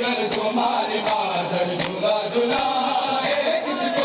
तुम्हारी मादर झूला झूला किसी को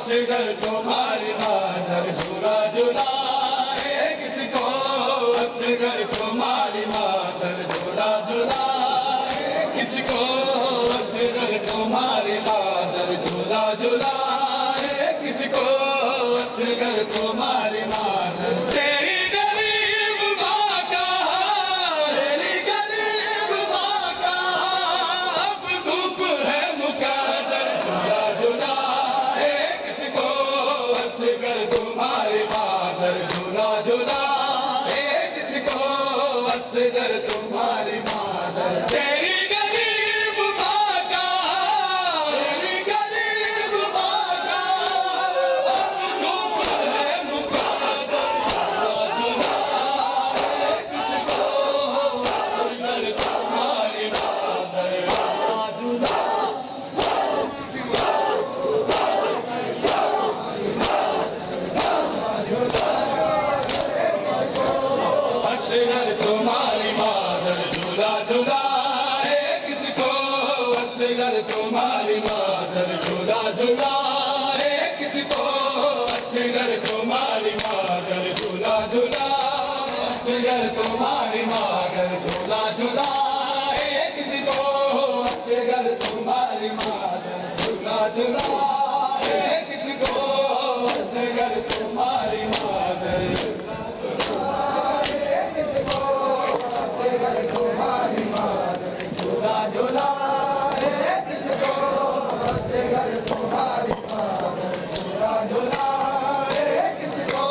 असगर तुम्हारी मादर झूला झूलाए किसको, असगर तुम्हारी मादर झूला झूलाए किसको, असगर तुम्हारी मादर झूला झूलाए किसको, असगर तुम्हारी मादर। तेरी गरीब माँ का, तेरी गरीब माँ का अब धूप है मुकद्दर झूला झूलाए किसको, असगर तुम्हारी मादर झूला झूलाए किसको, असगर तुम्हारी मादर। तेरी गरीब माँ का, तेरी गरीब माँ का अब धूप है मुकद्दर झूला झूलाए किसको, असगर तुम्हारी मादर झूला। असगर तुम्हारी मादर झूला झूलाए किसको, असगर तुम्हारी मादर झूला झूलाए किसको, असगर तुम्हारी मादर झूला झूला, असगर तुम्हारी मादर झूला झूलाए किसको, असगर तुम्हारी मादर झूला झूलाए किसको, असगर तुम्हारी मादर झूला झूलाए किसको, असगर तुम्हारी मादर झूला झूलाए किसको,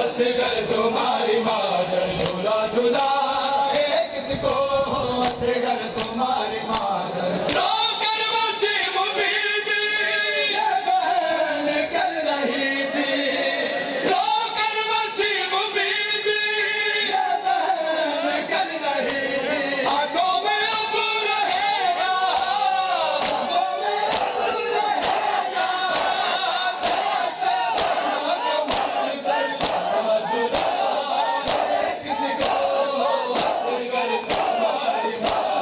असगर तुम्हारी मादर झूला झूलाए किसको, असगर तुम्हारी मादर। रोकर वसीम बीबी ये बहन कर रही थी, रोकर वसीम बीबी ये बहन कर रही थी। आंखों में अब रहेगा, आंखों में अब रहेगा दोस्ते बनो मंज़िल झूलाए किसको, असगर तुम्हारी मादर।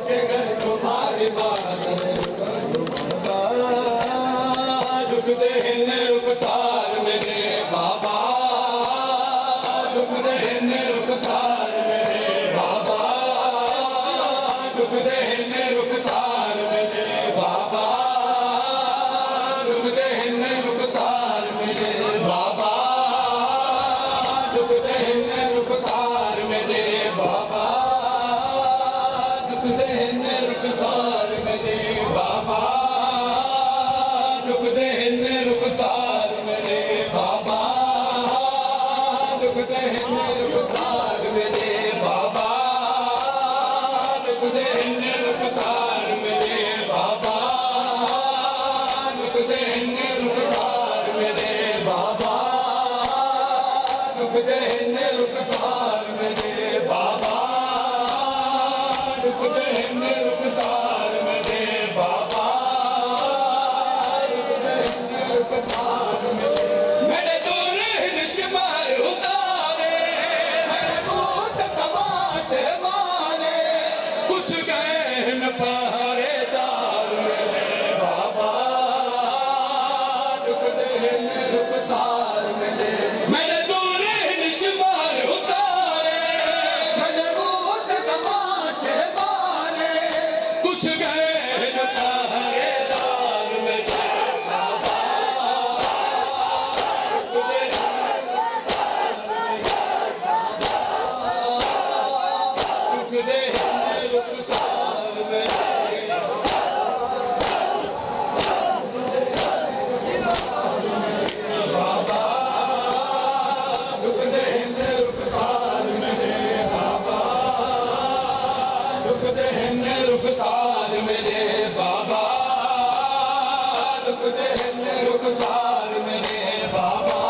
असगर तुम्हारी मादर रुक दे न रुखसार मेरे बाबा, रुक दे न रुखसार मेरे बाबा, रुक दे न रुखसार मेरे बाबा, रुक दे न रुखसार मेरे बाबा, रुक दे न रुखसार मेरे बाबा, रुक दे न रुखसार मेरे बाबा, रुक दे न रुखसार मेरे बाबा, रुक दे न रुखसार मेरे बाबा, रुक दे न रुखसार मेरे बाबा, रुक दे न रुखसार मेरे बाबा, रुक दे न रुखसार मेरे बाबा, रुक दे न रुखसार मेरे बाबा, रुक दे न रुखसार मेरे। मेरे दूल्हे निशमर उतारे, मेरे भूत तमाचे मारे, कुछ गए न पहरेदार मेरे बाबा, रुक दे न रुखसार मेरे। मेरे दूल्हे निशमर उतारे, मेरे भूत तमाचे मारे, कुछ गए न पहरेदार मेरे बाबा, रुक दे न रुखसार मेरे बाबा, रुक दे न रुखसार मेरे बाबा, रुक दे न रुखसार मेरे बाबा, रुक दे न रुखसार मेरे बाबा, रुक दे न रुखसार मेरे बाबा,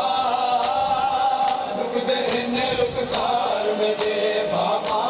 रुक दे न रुखसार मेरे बाबा,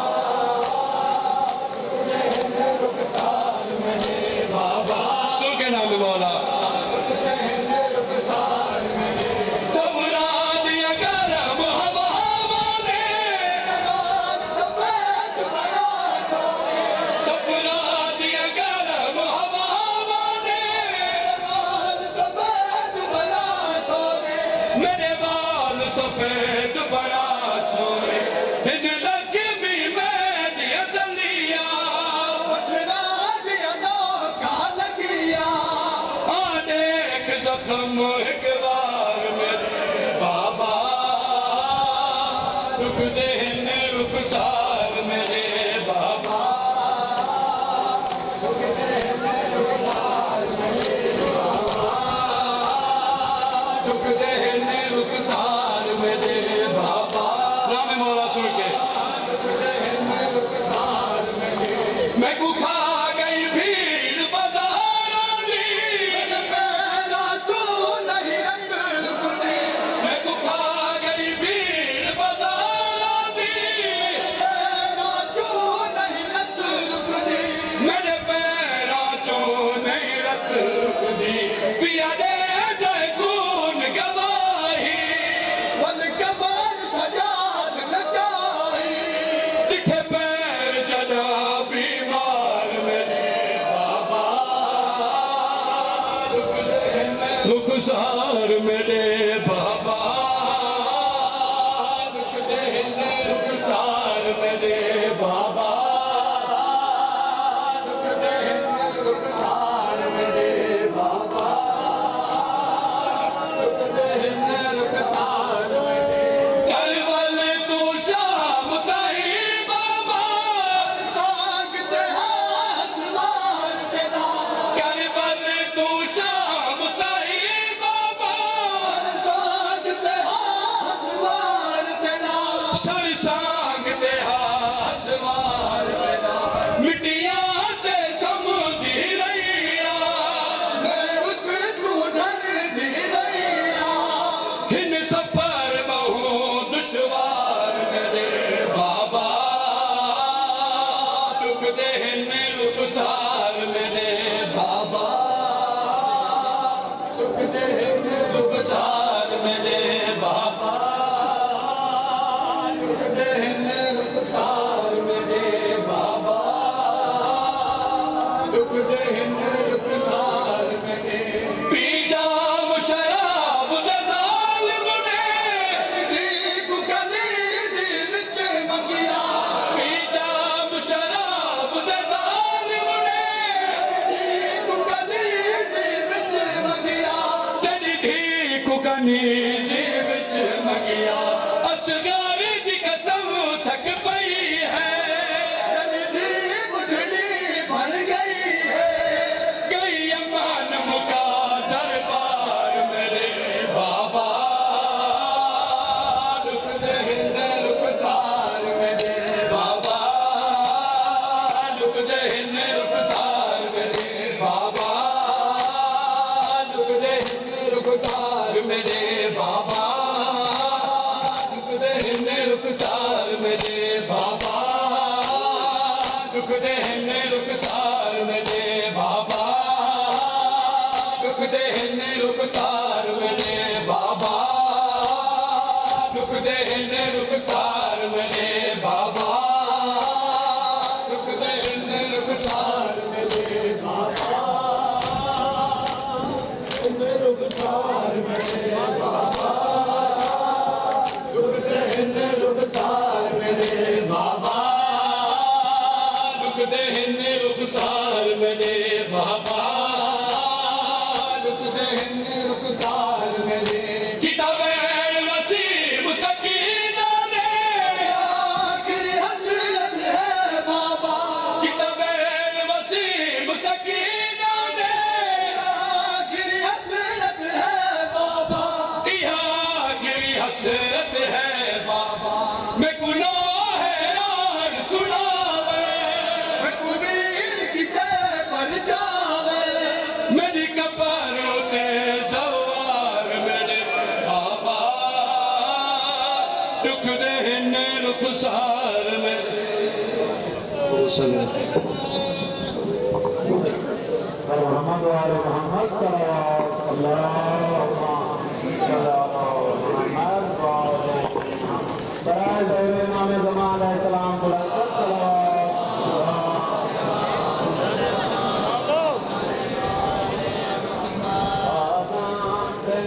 कनीज़ी विच मंगिया असगार दी कसम थक पई है जल्दी बुढ़ड़ी बन गई है गई अमान मुका दरबार मेरे बाबा रुक दे हिंद रुखसार मेरे बाबा रुक दे हिंद रुखसार मेरे बाबा रुक दे हिंद रुखसार मेरे बाबा रुक दे हिंद रुखसार मेरे बाबा रुक दे हिंद रुखसार मेरे बाबा रुक दे हिंद रुखसार मेरे बाबा रुक दे हिंद रुखसार मेरे बाबा रुक दे हिंद रुखसार मेरे बाबा हिंद रुखसार मेरे बाबा रुक दे हिंद रुखसार मेरे बाबा रुक दे हिंद रुखसार मेरे बाबा रुक दे हिंद रुखसार मेरे किताबें वसीम सकीना ने आखिरी हसरत है बाबा किताबें वसीम सकीना ने आखिरी हसरत है बाबा आखिरी हसरत है बाबा मैं गुनाह हैरान सुनावे मैं कुबीर की पर जावे मेरी कब्र ते सवार मेरे बाबा दुख दे हिंद रुखसार मेरे मोहम्मद वाले मोहम्मद नाम जमान सलाम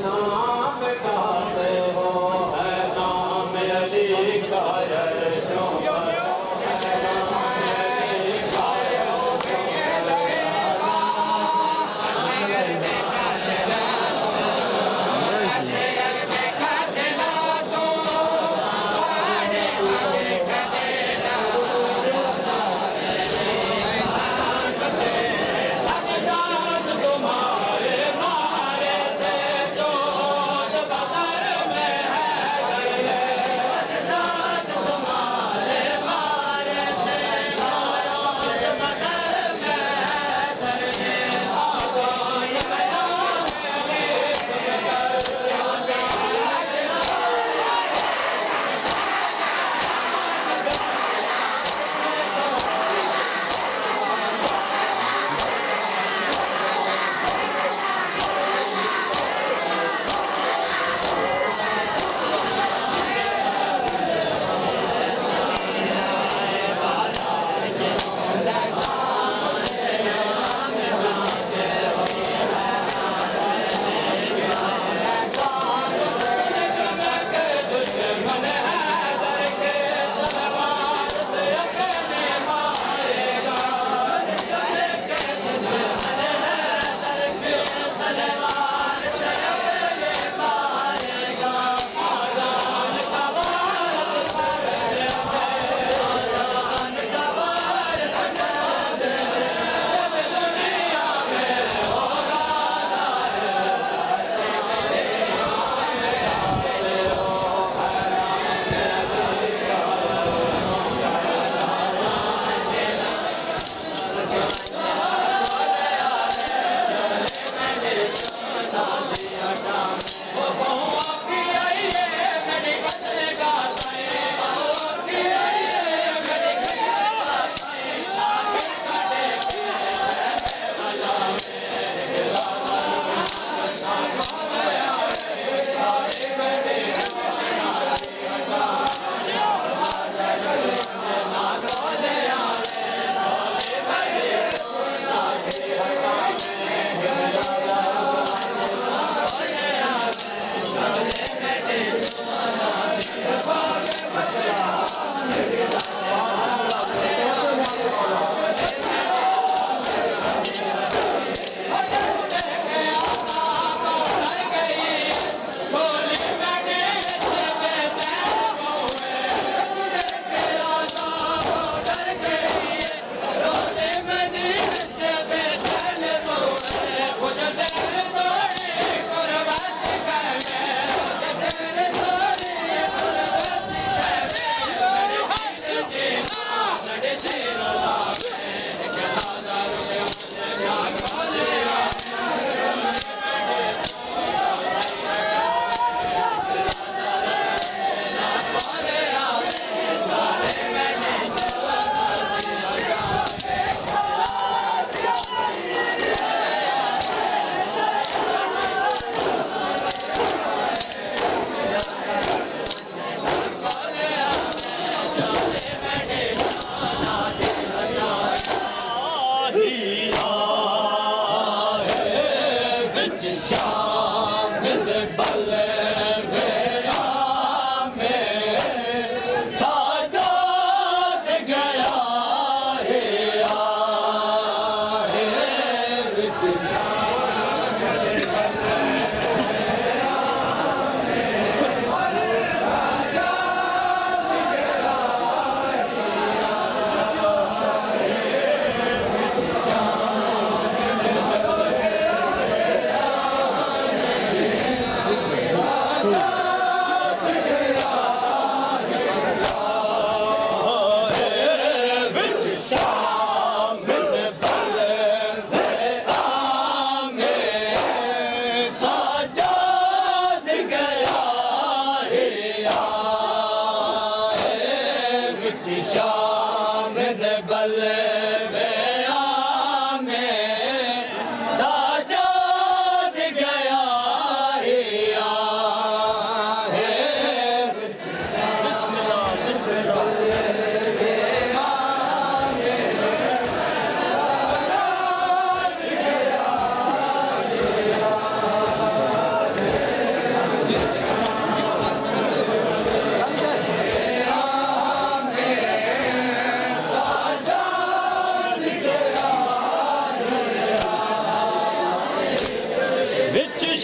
नाम कहते हो है नाम अली का यशो बल्ले में साजाद गया हिया है बिस्मिल्लाह बिस्मिल्लाह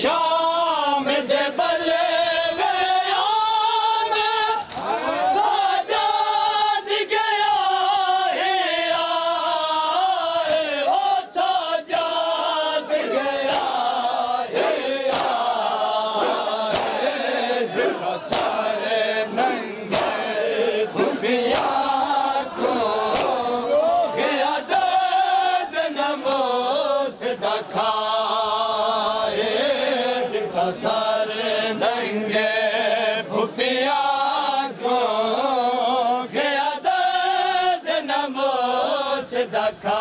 शाम दे बल्ले में साजाद गया हिया ओ साजाद गया हिया देखा सारे नंगे भूमिया को गया दर्द नमोस दखा सारे नंगे भूपिया को गया दर्द नमोस दखा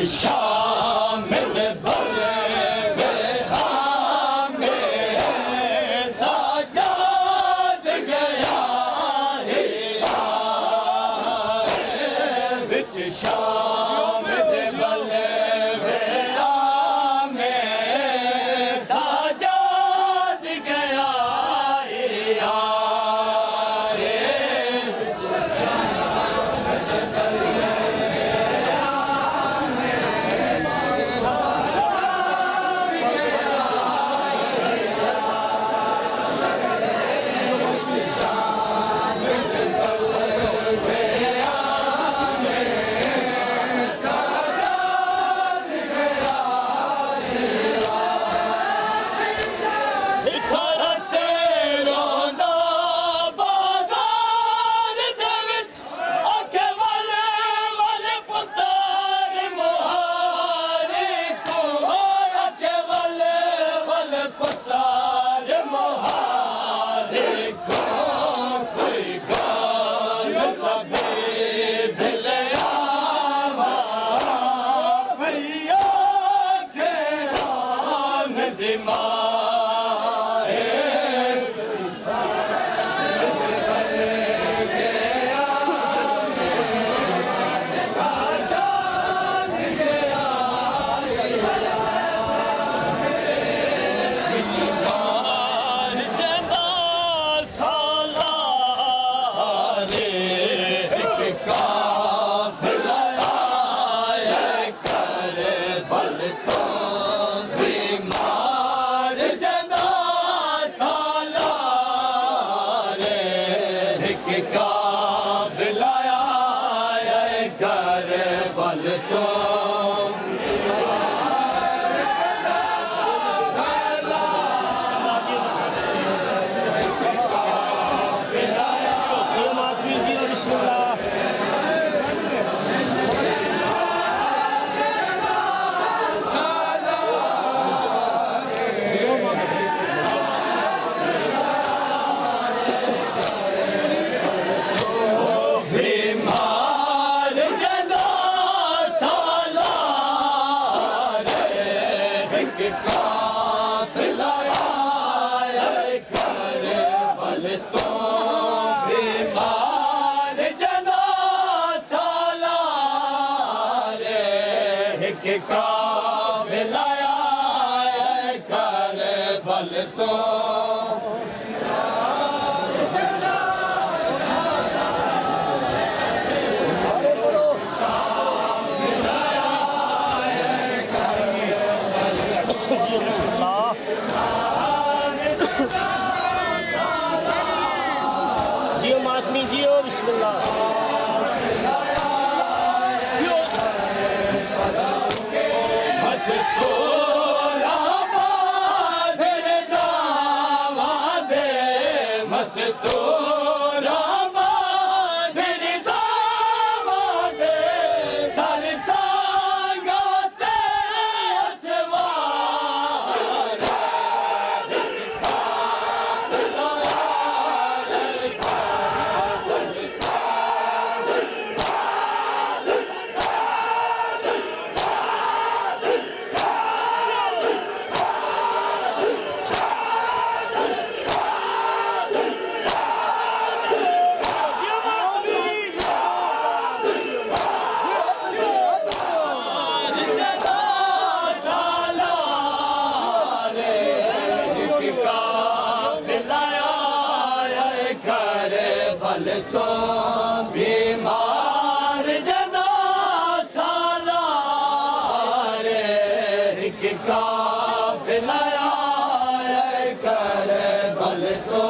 शाम दे बल्ले में साजाद गया हिया बिच शाम दे बल्ले में साजाद गया हिया जियो मातमी जियो बिस्मिल्लाह। काफिला आए करे भल को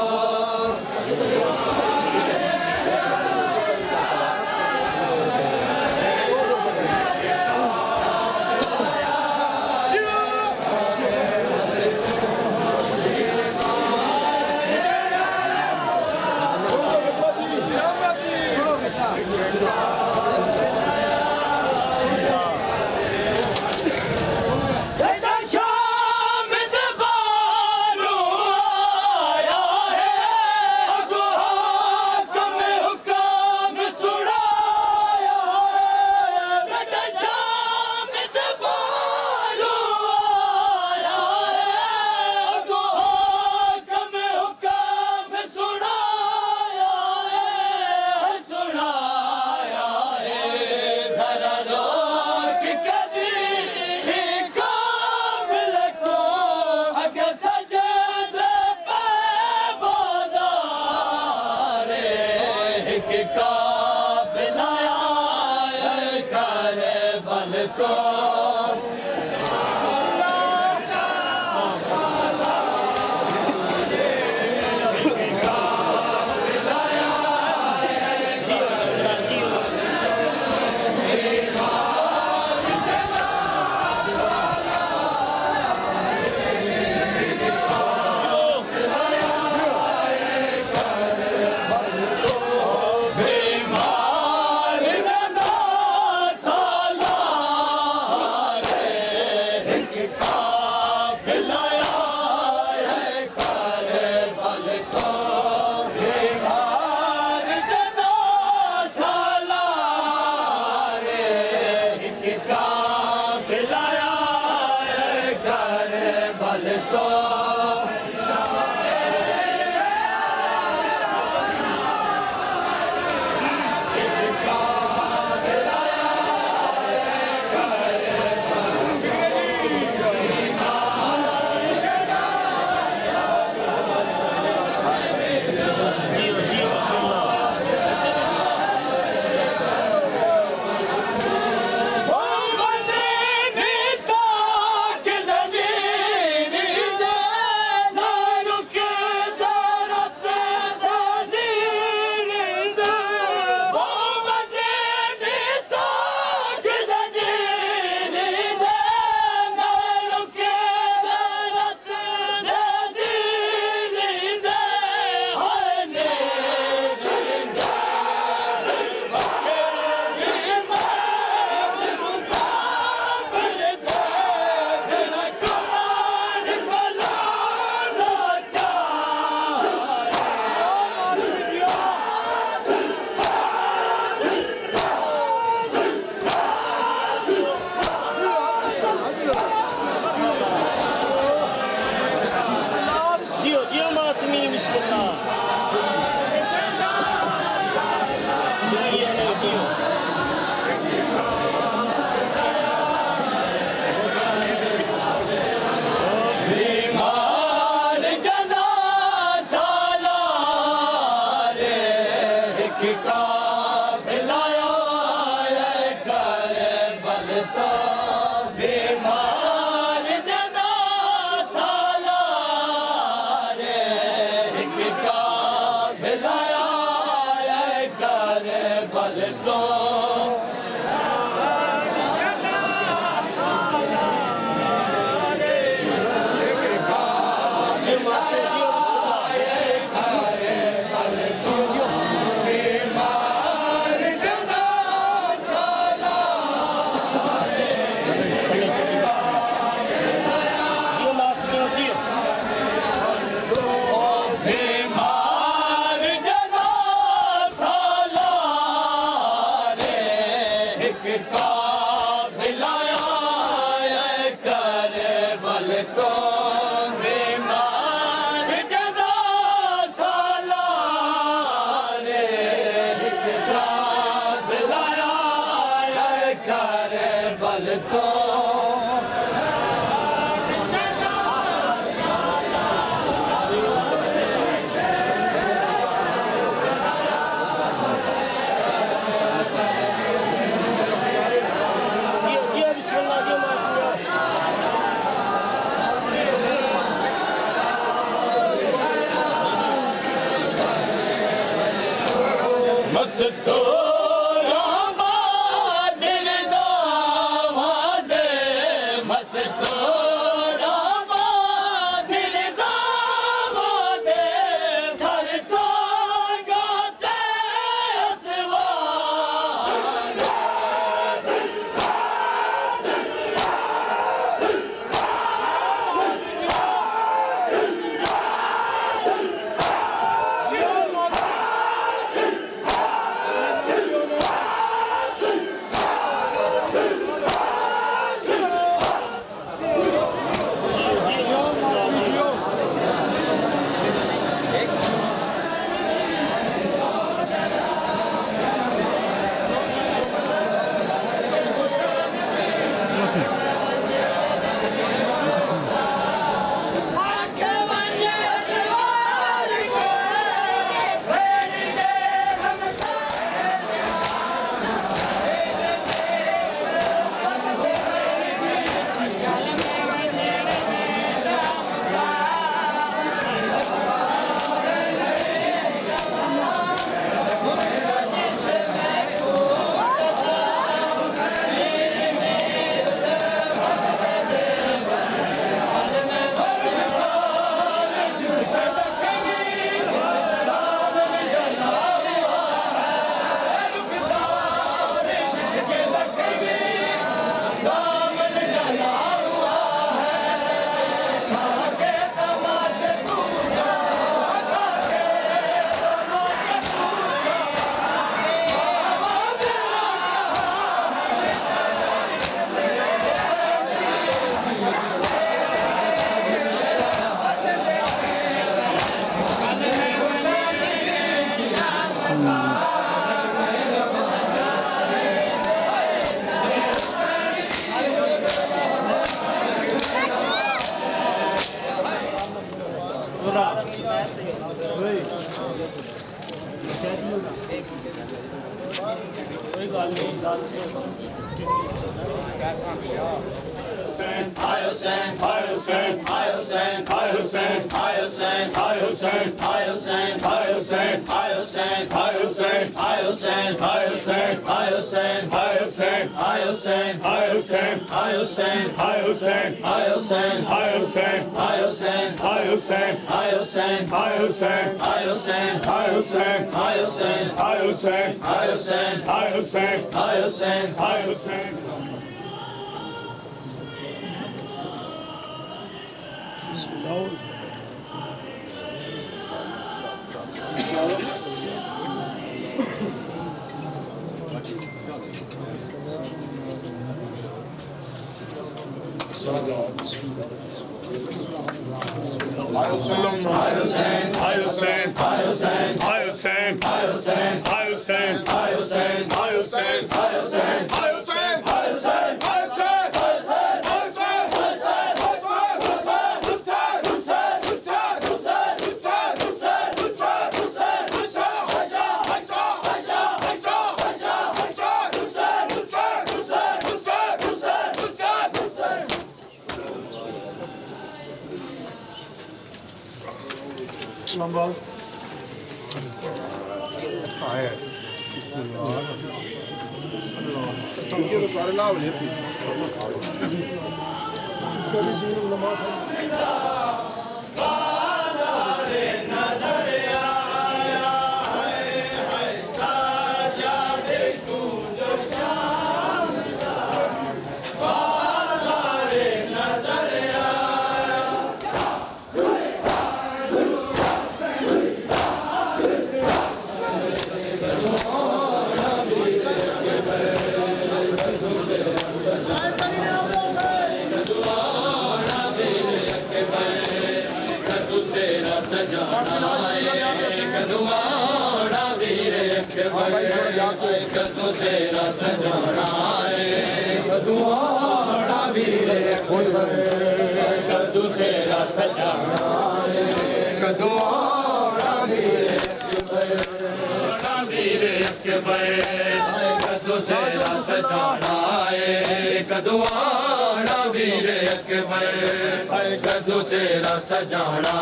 सजाना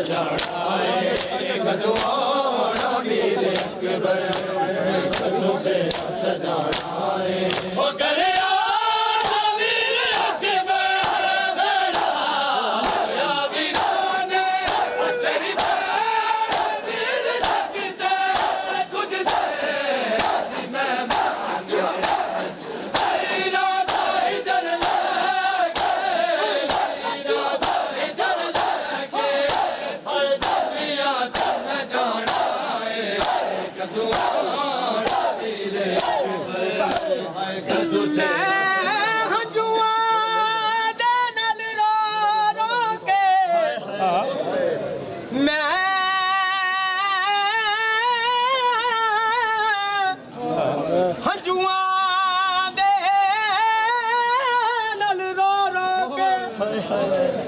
सजाना है कदवाना वीर अकबर कदों से सजाना है वो करे वीर अकबर मेरा या वीराने तेरी वीर जगते तुझ दे मैं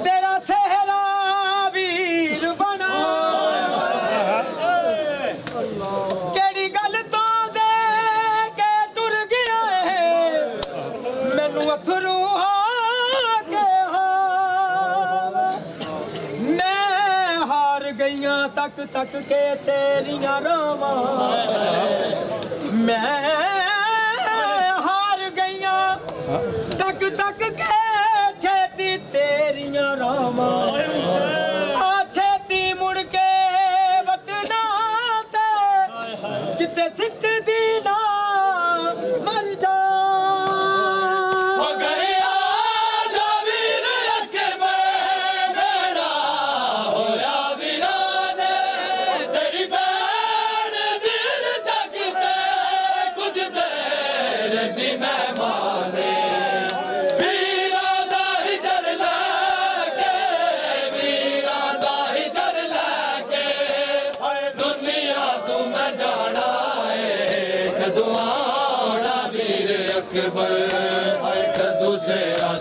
तेरा सहरा वीर बना केड़ी गल तो दे के टुर गया है मैनू अथरू के मैं हार गईया तक तक के तेरिया रावां मैं हार गईया तक तक के छेती तेरिया रावां आ छेती मुड़ के वतना ते किते सिक दी ना मर जा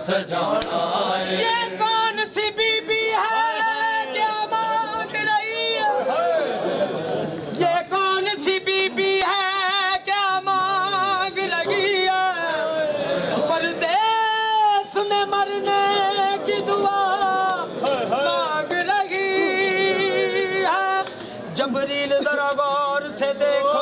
सजाना है ये कौन सी बीबी है क्या मांग रही है ये कौन सी बीबी है क्या मांग रही है परदेस में मरने की दुआ मांग रही है जबरील जरा गौर से देखो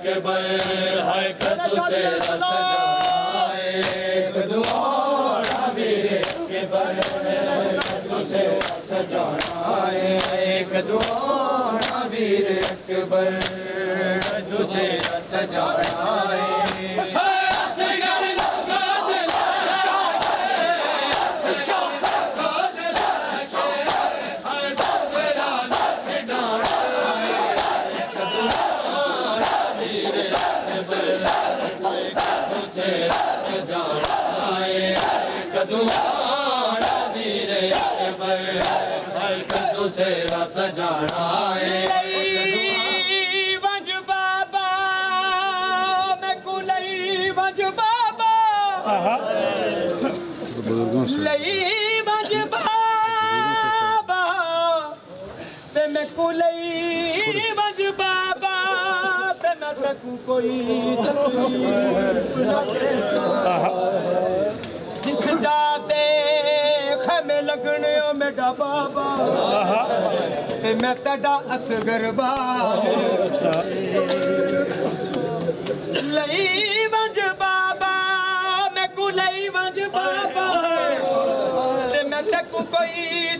अकबर है कदों से सजाना है कदवाना वीर अकबर कदों से सजाना है कदवाना वीर अकबर कदों से सजाना है कदवाना वीर अकबर कदों से सजाना है वंज बाबा मैं कुलई वंज बाबा लई वंज बाबा ते मैं कुलई वंज बाबा ते मैं तकू कोई जिस जाते खमे लगने ओ मेरा बाबा ते मैं तेरा असगर लई वंज बाबा मैं कुलई वंज बाबा ते मैं तकू कोई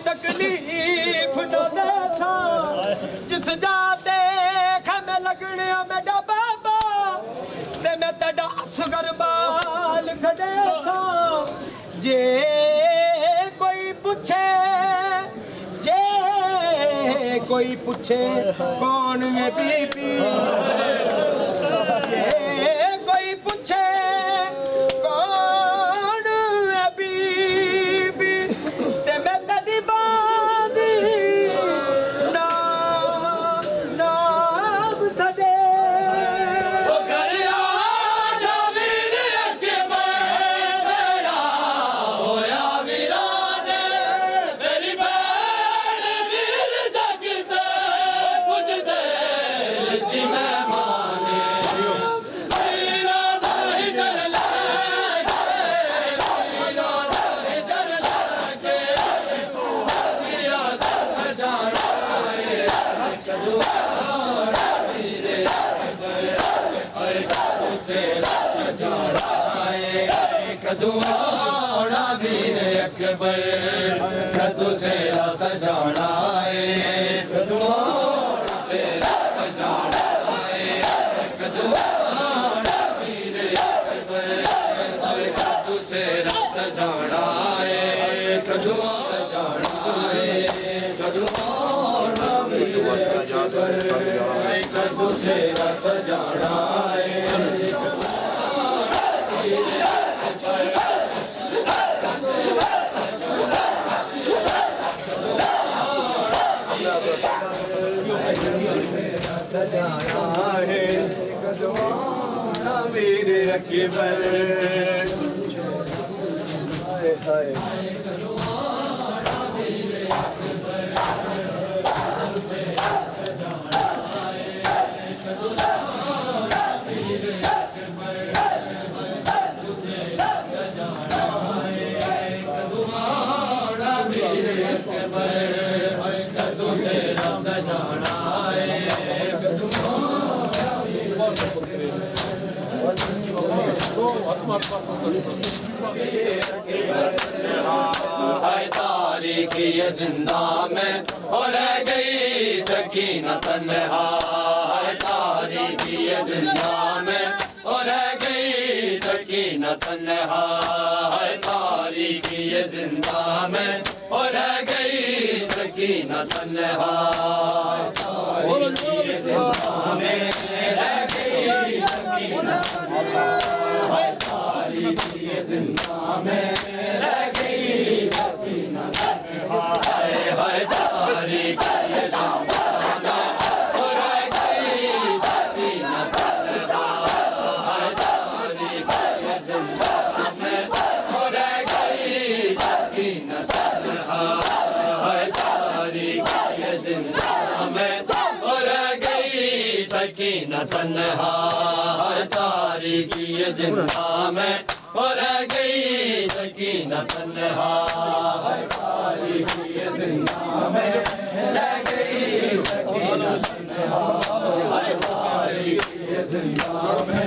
तकलीफ न देसा जिस जाते खमे लगने ओ मेरा बाबा ते मैं तेरा असगर बाल खड़े सा कोई पूछे कौन है बीबी कोई पूछे कौन है बीबी ते मैं तेरी बादी नाम सजे कदुआना वीर अकबर कदू से सजाना है कदुआना तेरा सजाना है कदुआना वीर अकबर कदू से सजाना है कदुआ सजाना है कदुआना वीर अकबर कदू से सजाना है सजाना है कदवाना मेरे अकबर हाय हाय तारीखी जिंदा में और रह गई सकीना तन्हा तारीखी जिंदा में और रह गई सकीना तन्हा तारीखी जिंदा में और रह गई सकीना तन्हा तारीखी जिंदा में रह गई सकीना तारीखी जिंदा में रह गई सकीना हाय तारीखी जिंदा में और रह गई सकीना हाय तारीखी जिंदा में और रह गई सकीना हाय तारीखी जिंदा में और रह गई सकीना तन्हा तारीखी जिंदा में और रह गई सकीना तन्हा तारीखी जिंदा में रह गई सकीना तन्हा तारीखी जिंदा में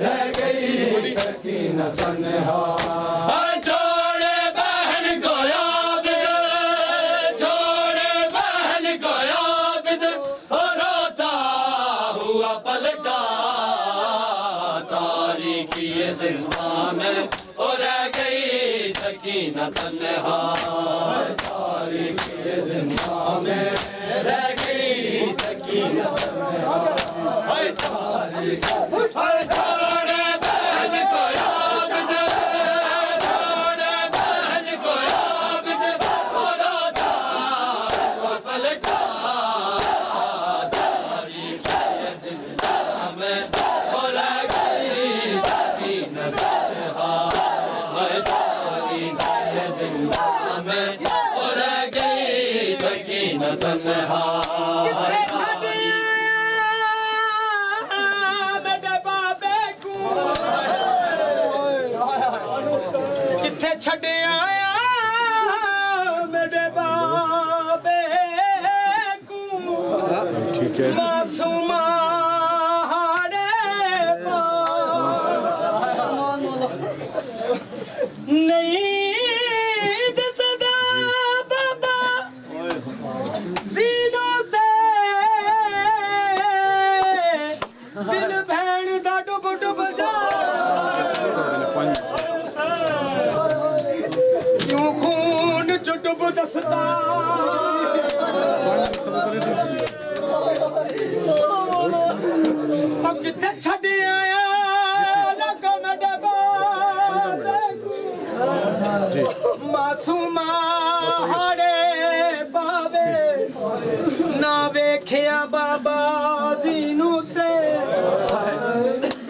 रह गई सकीना तन्हा छोड़े बहन को आबिद छोड़े बहन को आबिद और रोता हुआ पलटा तारीखी जिंदा में और रह गई सकीना तन्हा तारीखी जिंदा में रह गई सकीना तन्हा छोड़े बहन को आबिद छोड़े बहन को आबिद और रोता हुआ पलटा तारीखी जिंदा में और रह गई सकीना तन्हा तारीखी जिंदा में और रह गई सकीना तन्हा किथे छड़ आया मेरे बाबे को ठीक है मासूमा नहीं दसदा बाबा सीनो ते दिल भैन दा डुब डुब जा यूं खून च डुब दसदा अब जिथे छड़ आया मासूमा हाड़े पावे ना वेखिया बाबा जीनू ते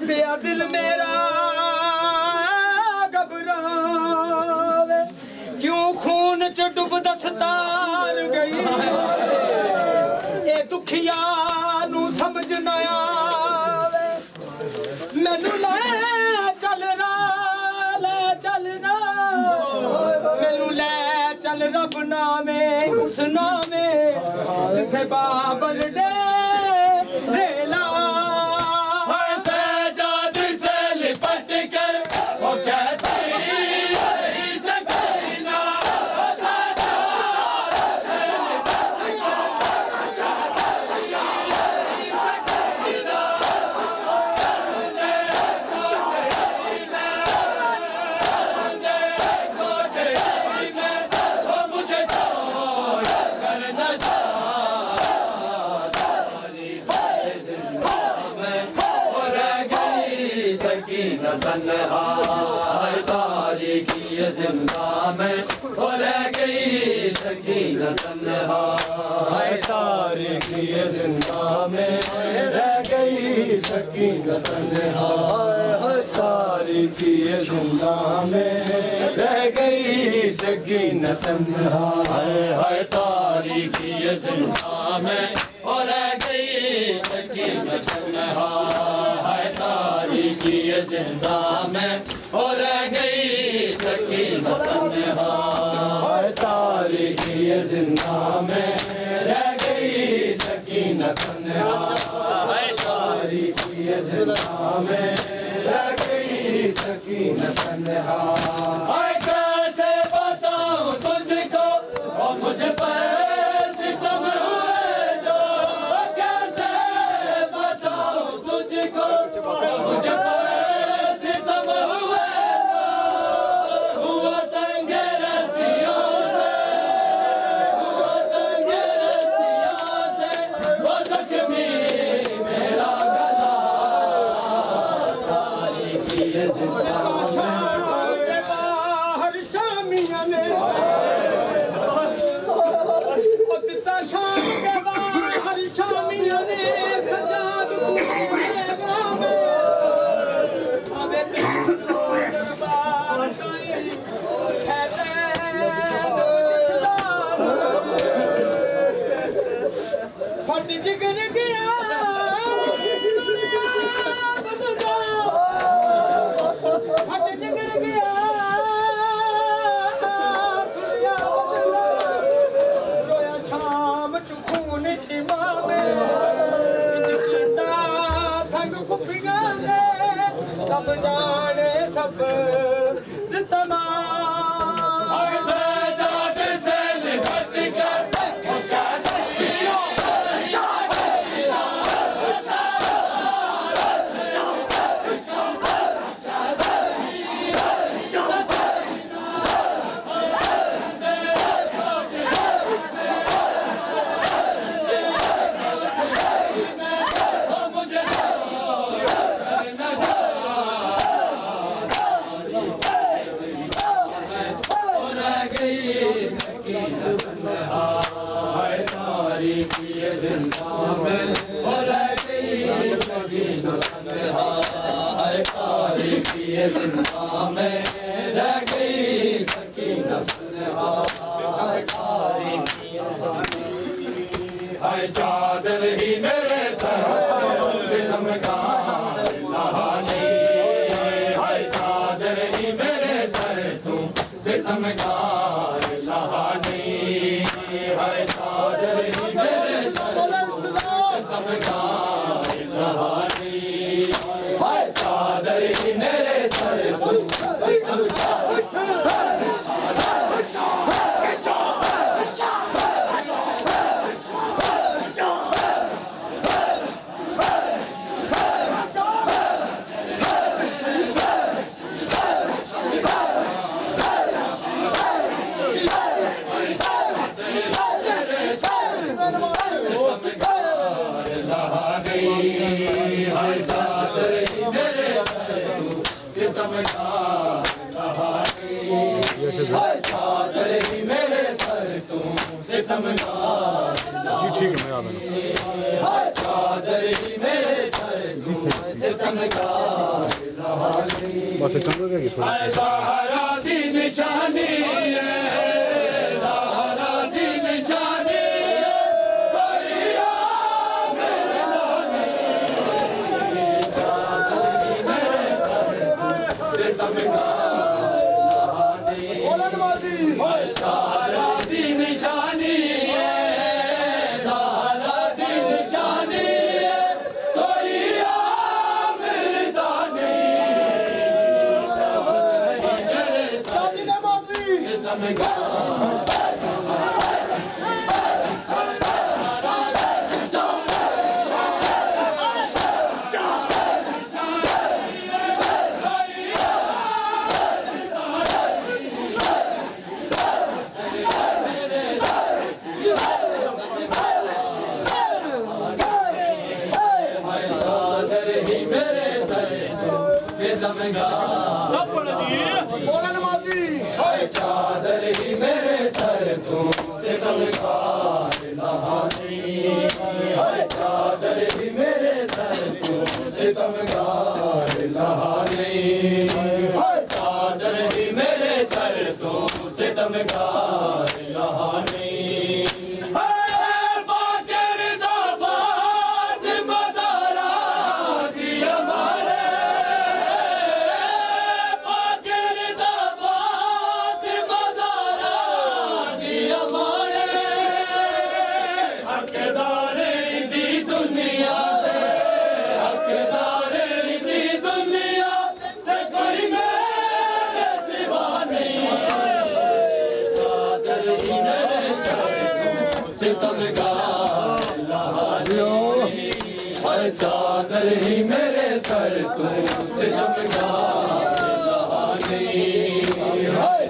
पिया दिल मेरा घबरावे क्यों खून च डुब दस्तार गई ए दुखिया नू समझ न आवे मैनू ले चलना मैनू ले चल रब नामे उस नामे जिथे बाबल दे रेला सजाद से लिपट कर वो कहती नहीं सकना तन्हा तारीकी जिंदा में हो रह गई सकीना तन्हा तारीकी जिंदा में रह गई सकीना तन्हा तारीकी जिंदा में रह गई सकीना तन्हा तारीकी जिंदा में हो रह गई सकीना तन्हा तारीकी जिंदा में हो रह गई सकीना तन्हा तारीकी जिंदा में रह गई सकीना तन्हा तारीकी जिंदा में रह गई सकीना तन्हा कैसे बताऊं तुझको और मुझ पर सितम हुए जो कैसे बताऊं तुझको मुझ पर सितम हुए हुआ तंग रस्सियों से वो जख्मी मेरा गला तारीकी जिंदा बाहर शामिया ने शाम के बाहर शामिया ने सजाद फट जिगर गया फट जिगर गया रोया शाम चुखून इमामे संग खुफिया ने सब जाने सब जिंदा में रह गई सकीना हाय चादर ही मेरे सर सितम का नहाने हाय चादर ही मेरे सर तू सितम का नहाने हाय चादर ही मेरे सर सितम का नहाने हाय चादर ही मेरे सर तू सितम का सितमगार जी ठीक है मैं आ रहा हूँ चादर ही मेरे सर सितमगार बस चंद गया थोड़ा ज़हरा दी निशानी है ज़हरा दी निशानी करिया मेरे दानी मेरे सर सितमगार ज़हरा दी निशानी है ज़हरा दी निशानी करिया मेरे दानी चादर ही मेरे सर चादर ही मेरे सर तू सितमगार लहानी चादर ही मेरे सर तू सितमगार लहानी चादर ही मेरे सर तू सितमगार लहानी चादर ही मेरे सर तू सितमगार लहानी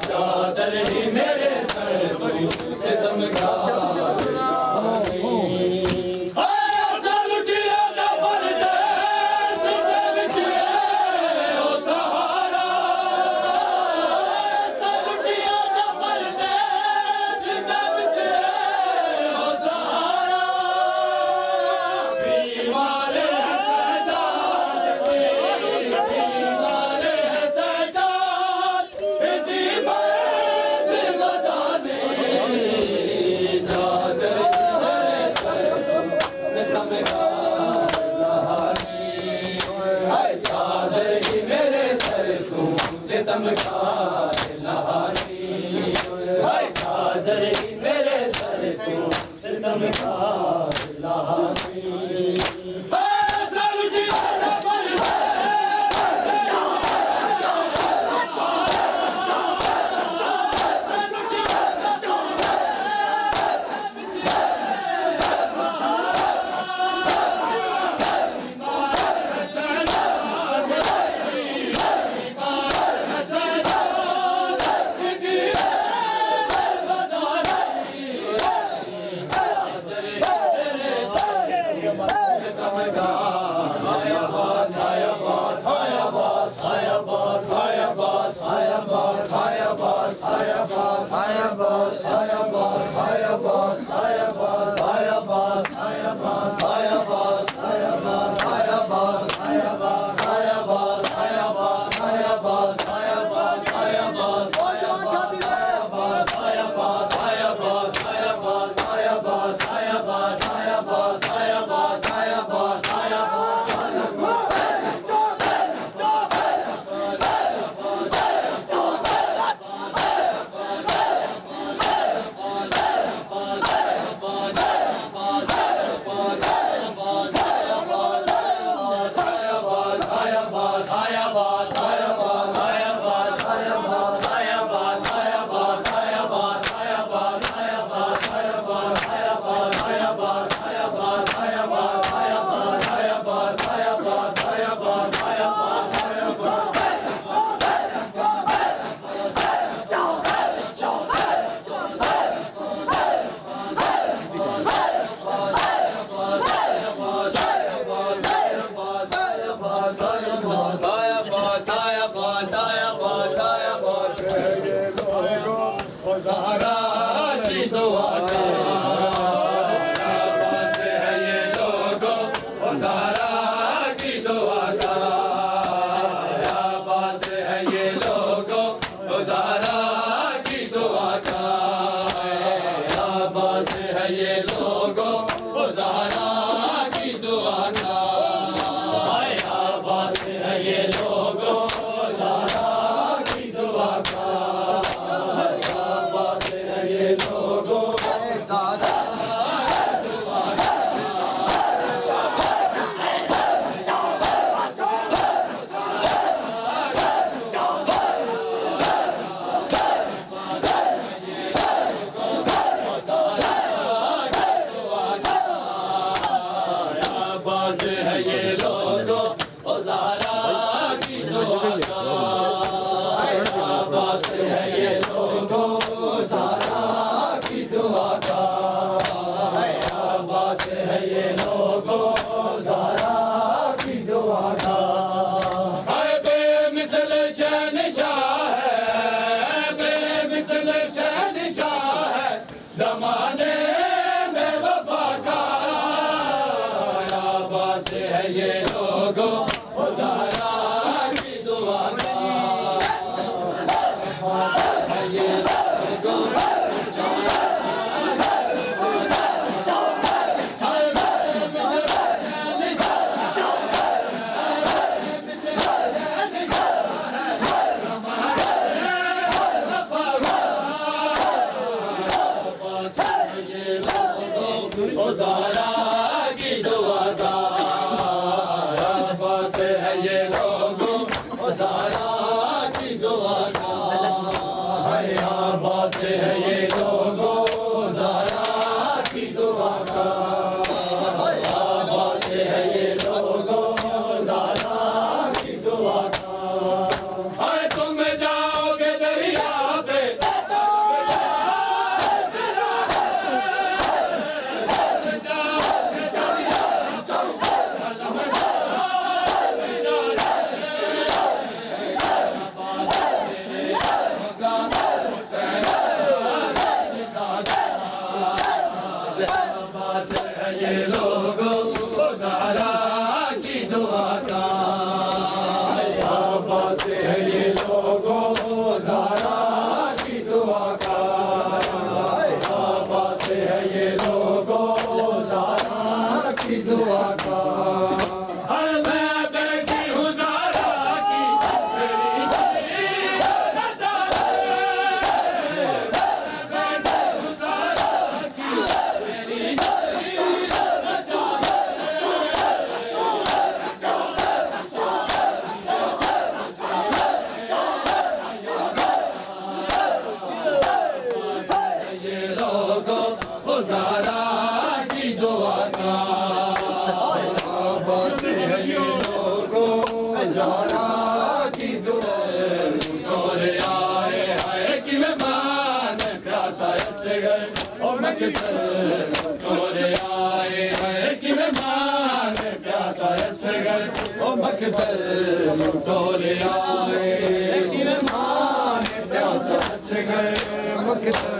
चादर ही मेरे सर तू सितमगार सितमगार लहानी चादर ही मेरे सर तू सितमगार लहानी ये लोगों ओ ज़हरा की दुआ का हाय आवाज़ है ये लोगों ओ ज़हरा की दुआ का हाय आवाज़ है ये लोगों Look at